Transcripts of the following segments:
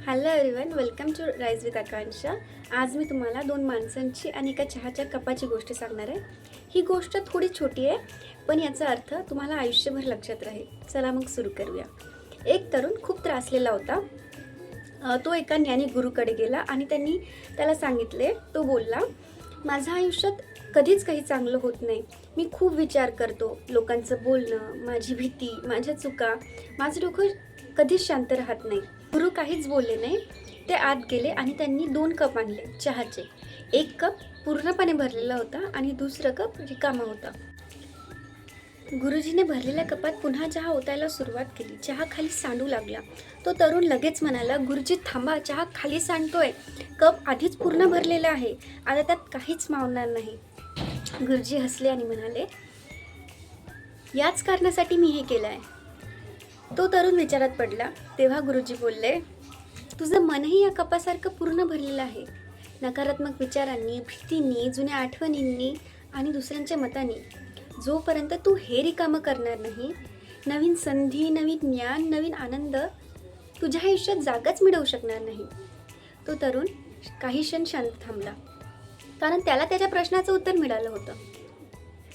Hello everyone, welcome to rise with Akanksha. आज मी तुम्हाला दोन माणसांची आणि एका चहाच्या कपाची गोष्ट सांगणार आहे. ही गोष्ट थोडी छोटी आहे, पण याचा अर्थ तुम्हाला आयुष्यभर लक्षात राहील. चला मग सुरू करूया. एक तरुण खूप त्रासलेला होता. तो एका ज्ञानी गुरुकडे गेला आणि त्यांनी त्याला सांगितले. तो बोलला, माझ्या आयुष्यात कधीच काही चांगलं होत नाही. मी खूप विचार करतो, लोकांचं बोलणं, माझी भीती, माझ्या चुका, माझं डोकं कधीच शांत राहत नाही. गुरु काहीच बोलले नाही. ते आत गेले आणि त्यांनी 2 कप आणले चहाचे. एक कप पूर्णपणे भरलेला होता आणि दुसरा कप रिकामा होता. गुरुजीने भरलेल्या कपात पुन्हा चहा ओतायला सुरुवात केली. चहा खाली सांडू लागला. तो तरुण लगेच म्हणाला, गुरुजी थांबा, चहा खाली सांडतोय. कप आधीच पूर्ण भरलेला आहे, आता त्यात काहीच मावणार नाही. गुरुजी हसले आणि म्हणाले, याच कारणासाठी मी हे केलं आहे. तो तरुण विचारात पडला. तेव्हा गुरुजी बोलले, तुझं मनही या कपासारखं पूर्ण भरलेलं आहे. नकारात्मक विचारांनी, भीतींनी, जुन्या आठवणींनी आणि दुसऱ्यांच्या मतांनी. जोपर्यंत तू हे रिकामं करणार नाही, नवीन संधी, नवीन ज्ञान, नवीन आनंद तुझ्या आयुष्यात जागाच मिळवू शकणार नाही. तो तरुण काही क्षण शांत थांबला, कारण त्याला त्याच्या प्रश्नाचं उत्तर मिळालं होतं.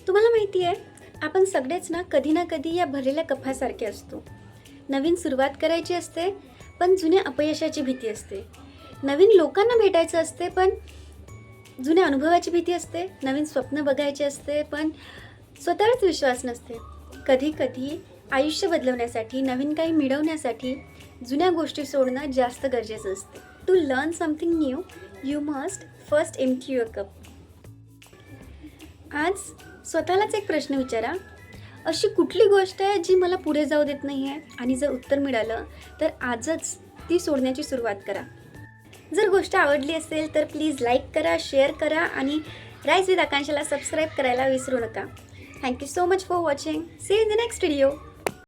तुम्हाला माहिती आहे, आपण सगळेच ना कधी या भरलेल्या कपासारखे असतो. नवीन सुरुवात करायची असते, पण जुन्या अपयशाची भीती असते. नवीन लोकांना भेटायचं असते, पण जुन्या अनुभवाची भीती असते. नवीन स्वप्न बघायचे असते, पण स्वतःच विश्वास नसते. कधी आयुष्य बदलवण्यासाठी, नवीन काही मिळवण्यासाठी जुन्या गोष्टी सोडणं जास्त गरजेचं असते. To learn something new, you must first empty your cup. आज स्वतःलाच एक प्रश्न विचारा, अशी कुठली गोष्ट आहे जी मला पुढे जाऊ देत नाही आहे? आणि जर उत्तर मिळालं तर आजच ती सोडण्याची सुरुवात करा. जर गोष्ट आवडली असेल तर प्लीज लाईक करा, शेअर करा आणि राईज विथ आकांक्षाला सबस्क्राईब करायला विसरू नका. Thank you so much for watching. See you in the next video.